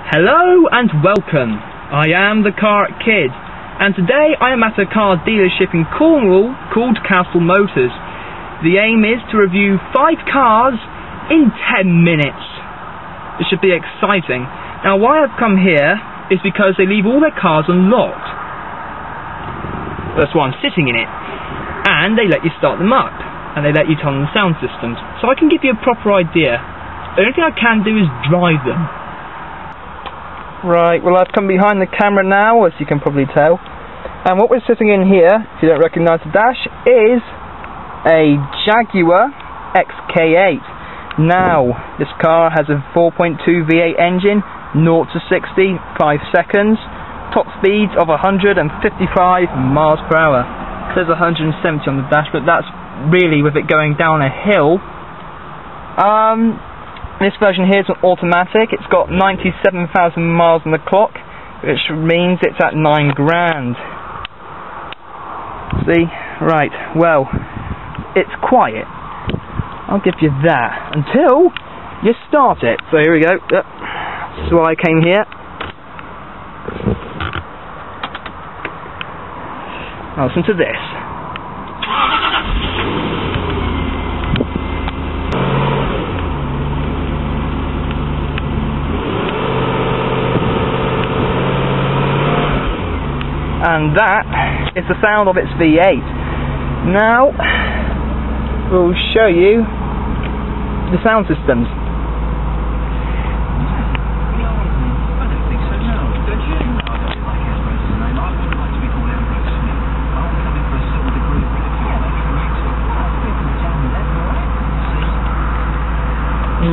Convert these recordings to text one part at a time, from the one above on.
Hello and welcome. I am the Car Kid, and today I am at a car dealership in Cornwall called Castle Motors. The aim is to review 5 cars in 10 minutes. It should be exciting. Now why I've come here is because they leave all their cars unlocked. That's why I'm sitting in it. And they let you start them up, and they let you turn on the sound systems, so I can give you a proper idea. The only thing I can do is drive them. Right, well I've come behind the camera now, as you can probably tell, and what we're sitting in here, if you don't recognise the dash, is a Jaguar XK8. Now, this car has a 4.2 V8 engine, 0 to 60, 5 seconds, top speeds of 155 miles per hour. It says 170 on the dash, but that's really with it going down a hill. This version here is an automatic. It's got 97,000 miles on the clock, which means it's at $9 grand. See? Right, well, it's quiet. I'll give you that. Until you start it. So here we go. That's why I came here. Now listen to this. And that is the sound of its V8. Now, we'll show you the sound systems.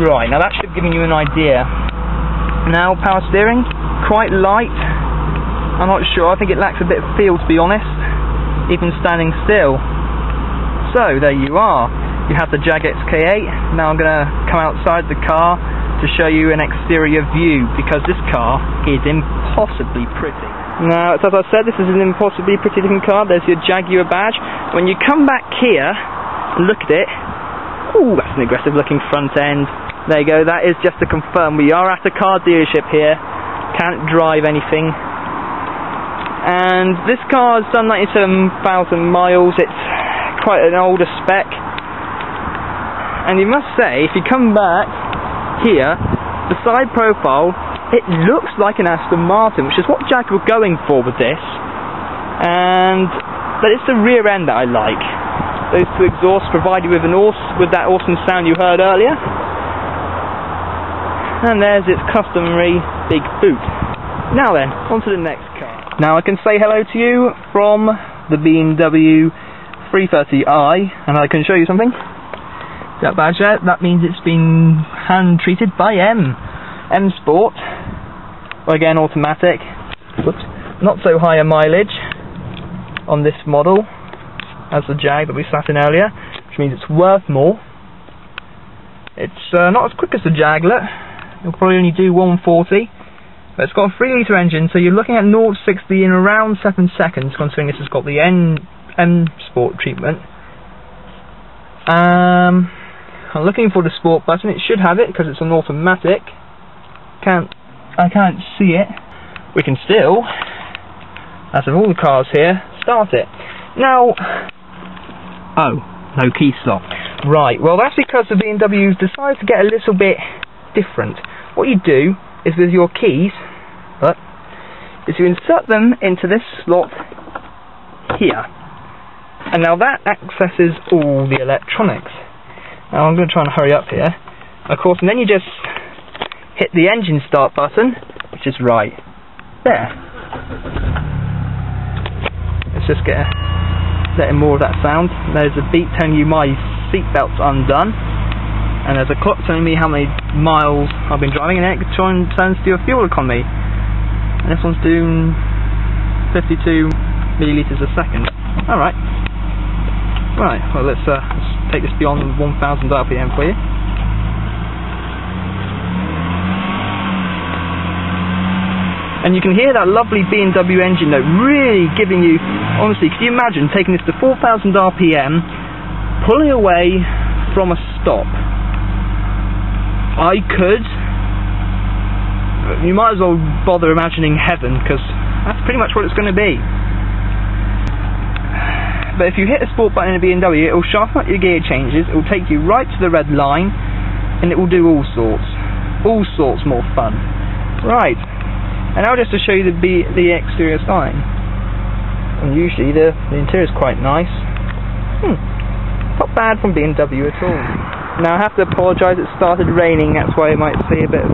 Right, now that should have given you an idea. Now, power steering, quite light. I'm not sure, I think it lacks a bit of feel to be honest, even standing still. So, there you are. You have the Jag XK8. Now I'm going to come outside the car to show you an exterior view, because this car is impossibly pretty. Now, as I said, this is an impossibly pretty looking car. There's your Jaguar badge. When you come back here and look at it, ooh, that's an aggressive looking front end. There you go, that is just to confirm we are at a car dealership here. Can't drive anything. And this car has done 97,000 miles, it's quite an older spec. And you must say, if you come back here, the side profile, it looks like an Aston Martin, which is what Jag were going for with this. But it's the rear end that I like. Those 2 exhausts provide you with that awesome sound you heard earlier. And there's its customary big boot. Now then, on to the next car. Now I can say hello to you from the BMW 330i, and I can show you something. That badge there, that means it's been hand treated by M Sport. Again, automatic. Whoops. Not so high a mileage on this model as the Jag that we sat in earlier, which means it's worth more. It's not as quick as the Jag, look. It'll probably only do 140. But it's got a 3 litre engine, so you're looking at 0 to 60 in around 7 seconds, considering this has got the M Sport treatment. I'm looking for the Sport button. It should have it because it's an automatic. I can't see it. We can still, as of all the cars here, start it. Now, oh, no key slot. Right, well that's because the BMW's decided to get a little bit different. What you do is with your keys, is you insert them into this slot here. And now that accesses all the electronics. Now I'm going to try and hurry up here. Of course, and then you just hit the engine start button, which is right there. Let's just letting more of that sound. There's a beep telling you my seatbelt's undone. And there's a clock telling me how many miles I've been driving, and then it turns to your fuel economy. And this one's doing 52 millilitres a second. Alright. Right, well let's take this beyond 1000 RPM for you. And you can hear that lovely BMW engine note really giving you, honestly, can you imagine taking this to 4000 RPM, pulling away from a stop? I could you might as well bother imagining heaven, because that's pretty much what it's going to be. But if you hit the sport button in a BMW, it will sharpen up your gear changes, it will take you right to the red line, and it will do all sorts more fun. Right, and now just to show you the exterior styling. And usually the interior is quite nice. Not bad from BMW at all. Now I have to apologise, it started raining, that's why you might see a bit of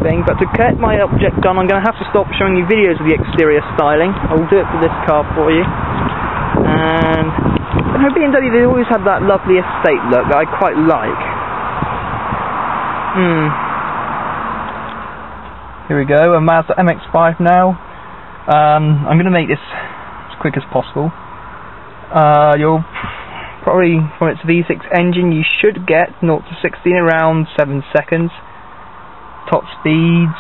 thing. But to get my object done, I'm going to have to stop showing you videos of the exterior styling. I'll do it for this car for you. And BMW, they always have that lovely estate look that I quite like. Here we go, a Mazda MX-5 now. I'm going to make this as quick as possible. You'll probably, from its V6 engine, you should get 0 to 60 in around 7 seconds. Top speeds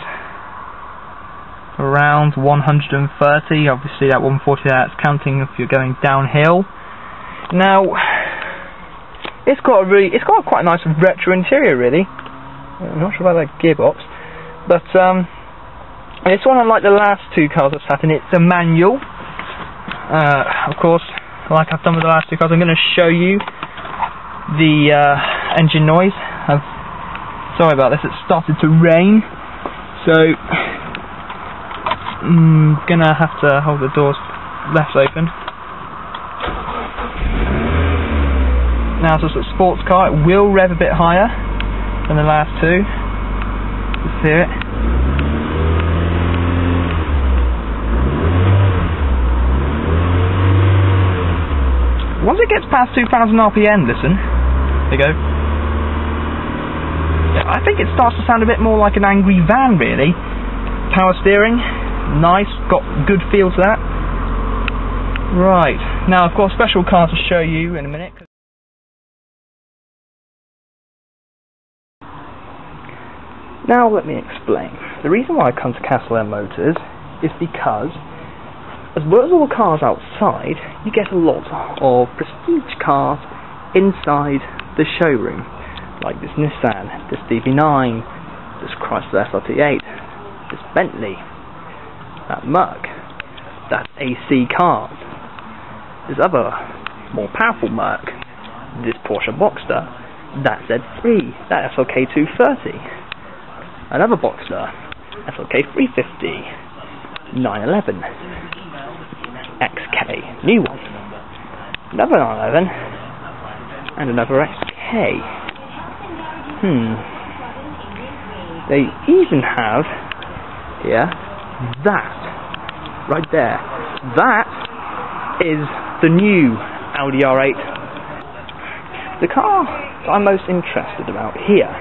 around 130. Obviously that 140, that's counting if you're going downhill. Now it's got quite a nice retro interior, really. I'm not sure about that gearbox, but it's one unlike the last two cars I've sat in. It's a manual, of course. Like I've done with the last two cars, I'm going to show you the engine noise. Sorry about this, it started to rain, so I'm going to have to hold the doors left open. Now it's a sports car, it will rev a bit higher than the last two. Let's hear it. Once it gets past 2,000 RPM, listen. There you go. Yeah, I think it starts to sound a bit more like an angry van, really. Power steering, nice, got good feel to that. Right, now I've got a special car to show you in a minute. Now let me explain. The reason why I come to Castle Air Motors is because, as well as all the cars outside, you get a lot of prestige cars inside the showroom, like this Nissan, this DB9, this Chrysler SRT8, this Bentley, that Merc, that AC cars, this other more powerful Merc, this Porsche Boxster, that Z3, that SLK 230, another Boxster, SLK 350, 911. XK, new one, another 911, and another XK. They even have here that right there. That is the new Audi R8. The car that I'm most interested about here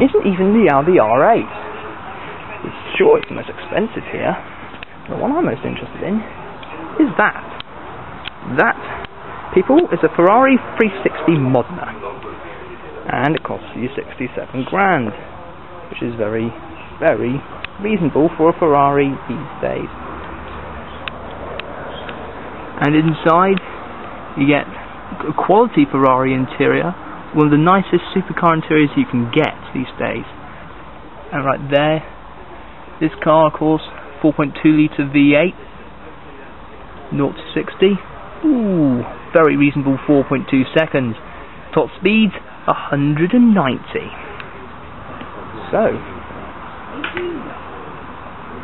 isn't even the Audi R8. Sure, it's the most expensive here. The one I'm most interested in is that. That, people, is a Ferrari 360 Modena, and it costs you 67 grand, which is very, very reasonable for a Ferrari these days. And inside you get a quality Ferrari interior, one of the nicest supercar interiors you can get these days. And right there, this car, of course, 4.2 litre V8, 0 to 60, ooh, very reasonable 4.2 seconds. Top speed 190. So,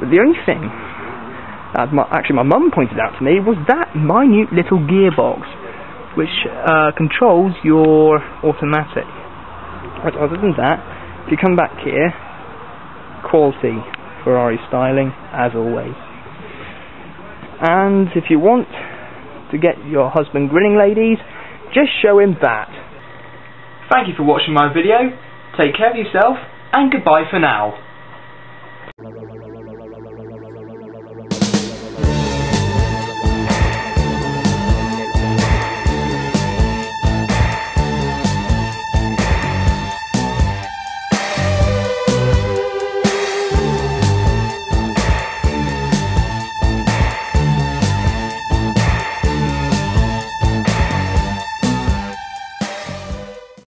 the only thing that actually my mum pointed out to me was that minute little gearbox which controls your automatic. But other than that, if you come back here, quality Ferrari styling as always. And if you want to get your husband grinning, ladies, just show him that. Thank you for watching my video, take care of yourself, and goodbye for now.